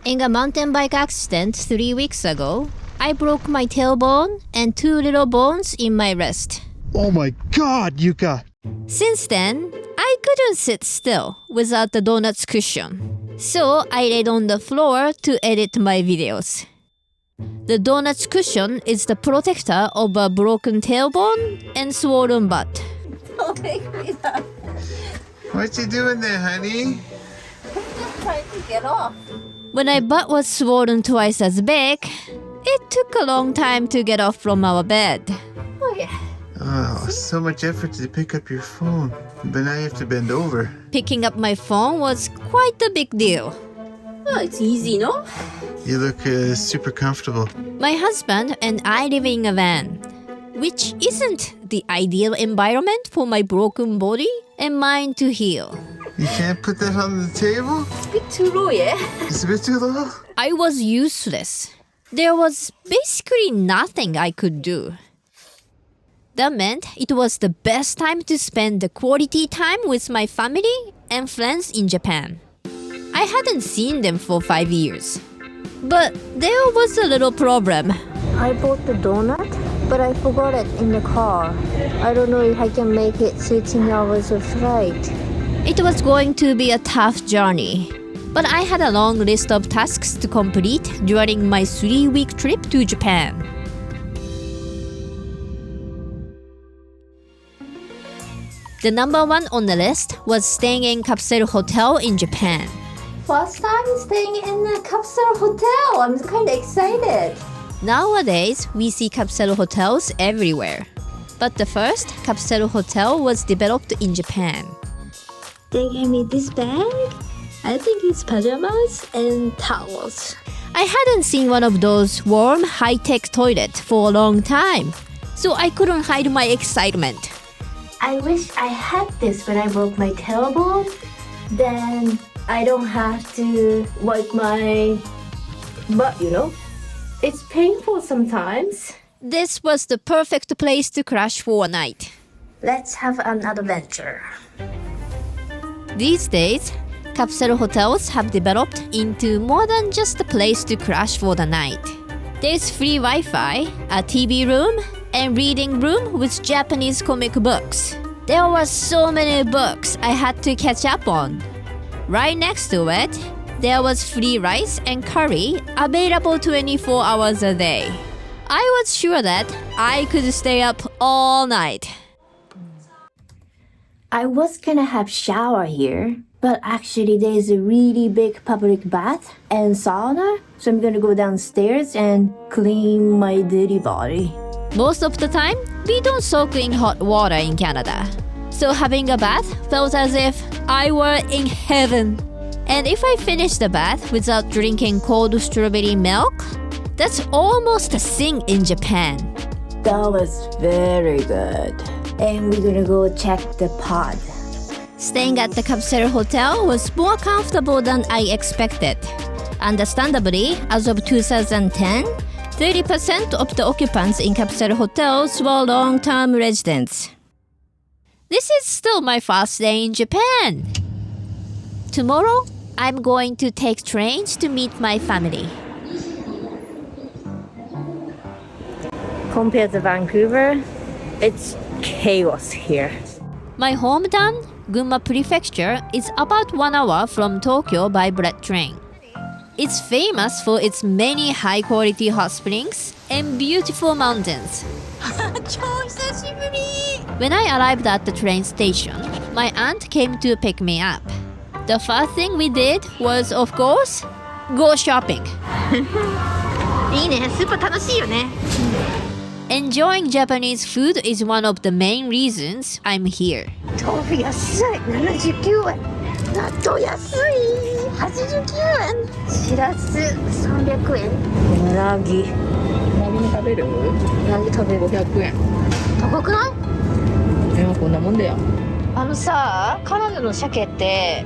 In a mountain bike accident 3 weeks ago, I broke my tailbone and 2 little bones in my wrist. Oh my god, Yuka! Since then, I couldn't sit still without the donut's cushion. So I laid on the floor to edit my videos. The donut's cushion is the protector of a broken tailbone and swollen butt. Don't make me laugh. What you doing there, honey? I'm just trying to get off. When my butt was swollen twice as big, it took a long time to get off from our bed. Oh yeah. Oh, so much effort to pick up your phone. But now you have to bend over. Picking up my phone was quite a big deal. Well, it's easy, no? You look super comfortable. My husband and I live in a van, which isn't the ideal environment for my broken body and mind to heal. You can't put that on the table? It's a bit too low, yeah? It's a bit too low? I was useless. There was basically nothing I could do. That meant it was the best time to spend the quality time with my family and friends in Japan. I hadn't seen them for 5 years. But there was a little problem. I bought the donut, but I forgot it in the car. I don't know if I can make it 13 hours of flight. It was going to be a tough journey. But I had a long list of tasks to complete during my 3-week trip to Japan. The number one on the list was staying in Capsule Hotel in Japan. First time staying in a Capsule Hotel. I'm kind of excited. Nowadays, we see capsule hotels everywhere. But the first capsule hotel was developed in Japan. They gave me this bag. I think it's pajamas and towels. I hadn't seen one of those warm, high-tech toilets for a long time, so I couldn't hide my excitement. I wish I had this when I broke my tailbone. Then I don't have to wipe my butt, you know? It's painful sometimes. This was the perfect place to crash for a night. Let's have an adventure. These days, capsule hotels have developed into more than just a place to crash for the night. There's free Wi-Fi, a TV room, and reading room with Japanese comic books. There were so many books I had to catch up on. Right next to it, there was free rice and curry available 24 hours a day. I was sure that I could stay up all night. I was gonna have shower here, but actually there's a really big public bath and sauna, so I'm gonna go downstairs and clean my dirty body. Most of the time, we don't soak in hot water in Canada. So having a bath felt as if I were in heaven. And if I finished the bath without drinking cold strawberry milk, that's almost a sin in Japan. That was very good. And we're gonna go check the pod. Staying at the Capsule Hotel was more comfortable than I expected. Understandably, as of 2010, 30% of the occupants in Capsule Hotels were long-term residents. This is still my first day in Japan. Tomorrow, I'm going to take trains to meet my family. Compared to Vancouver, it's chaos here. My hometown, Gunma Prefecture, is about 1 hour from Tokyo by bullet train. It's famous for its many high-quality hot springs and beautiful mountains. When I arrived at the train station, my aunt came to pick me up. The first thing we did was, of course, go shopping. いいね、スーパー楽しいよね。Enjoying Japanese food is one of the main reasons I'm here. 豆腐安い、79円。納豆安い、89円。しらす300円。うなぎ。うなぎ食べる？うなぎ食べる。500円。高くない？でもこんなもんだよ。さ、カナダの鮭って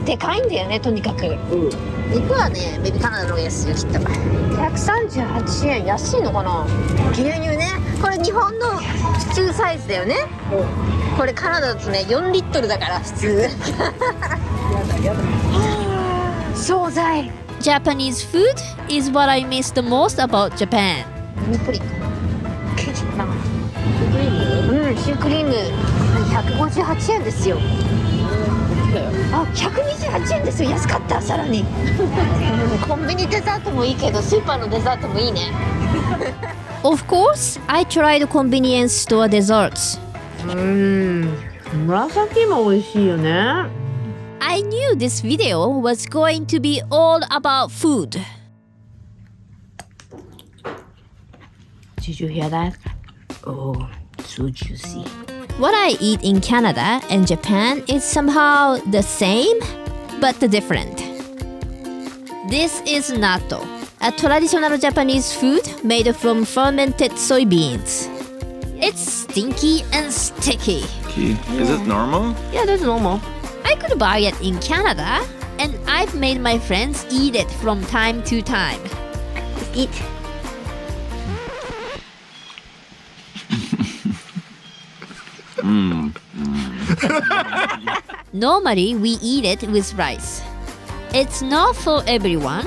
でかいんだよね、とにかく。肉はね、ベビーカナダの方が安いよ、きっと。138円、安いのかな？牛乳ね、これ日本の普通サイズだよね。これカナダだとね、4リットルだから普通。やだ。惣菜。Japanese food is what I miss the most about Japan. 何プリンケチなシュークリームうん、シュークリーム158円ですよ。だよ。あ、128円ですよ。安かった。さらにコンビニデザートもいいけどスーパーのデザートもいいね。 Of course, I tried convenience store desserts. 紫も美味しいよね。 I knew this video was going to be all about food. Did you hear that? Oh, so juicy. What I eat in Canada and Japan is somehow the same, but different. This is natto, a traditional Japanese food made from fermented soybeans. It's stinky and sticky. Is it normal? Yeah, that's normal. I could buy it in Canada, and I've made my friends eat it from time to time. Eat. Normally, we eat it with rice. It's not for everyone,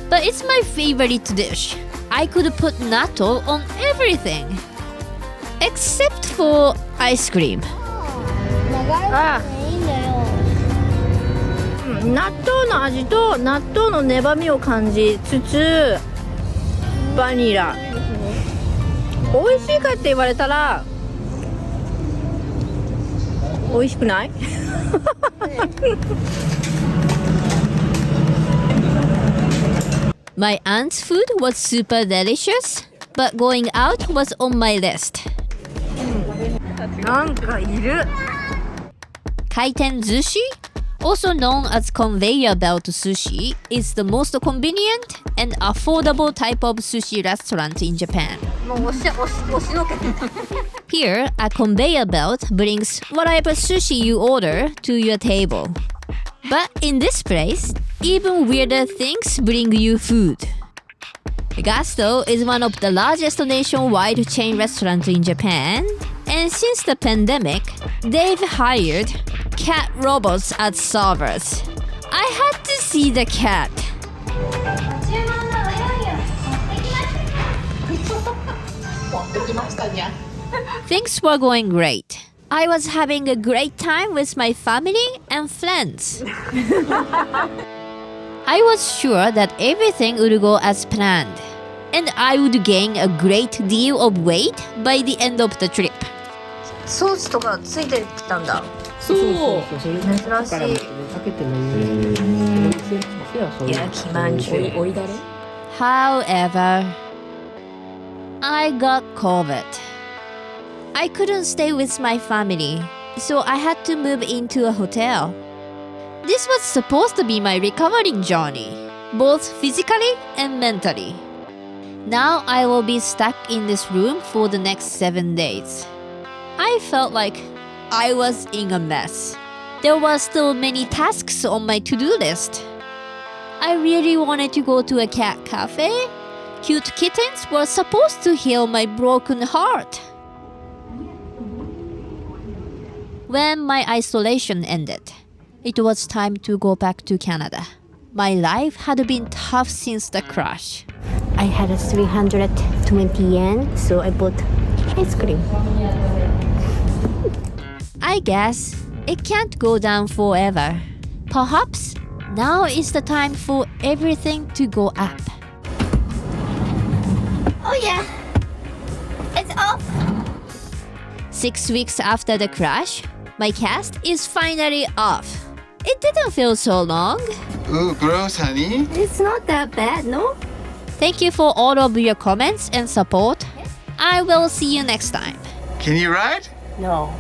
but it's my favorite dish. I could put natto on everything, except for ice cream. あ納豆の味と納豆の粘みを感じつつバニラ美味しいかって言われたら美味しくない？ My aunt's food was super delicious, but going out was on my list. なんかいる。Kaiten sushi, also known as conveyor belt sushi, is the most convenient and affordable type of sushi restaurant in Japan. もう押しのけて。 Here, a conveyor belt brings whatever sushi you order to your table. But in this place, even weirder things bring you food. Gasto is one of the largest nationwide chain restaurants in Japan, and since the pandemic, they've hired cat robots as servers. I had to see the cat. Things were going great. I was having a great time with my family and friends. I was sure that everything would go as planned, and I would gain a great deal of weight by the end of the trip. ソースとかついてきたんだ。そう珍しい。かけてもいい。焼きまんじゅう。おいだれ However, I got COVID. I couldn't stay with my family, so I had to move into a hotel. This was supposed to be my recovering journey, both physically and mentally. Now I will be stuck in this room for the next 7 days. I felt like I was in a mess. There were still many tasks on my to-do list. I really wanted to go to a cat cafe. Cute kittens were supposed to heal my broken heart. When my isolation ended, it was time to go back to Canada. My life had been tough since the crash. I had 320 yen, so I bought ice cream. I guess it can't go down forever. Perhaps now is the time for everything to go up. Oh yeah, it's off. 6 weeks after the crash, my cast is finally off. It didn't feel so long. Ooh, gross, honey. It's not that bad, no? Thank you for all of your comments and support. I will see you next time. Can you ride? No,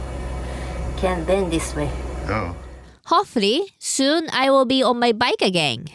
can't bend this way. Oh. Hopefully, soon I will be on my bike again.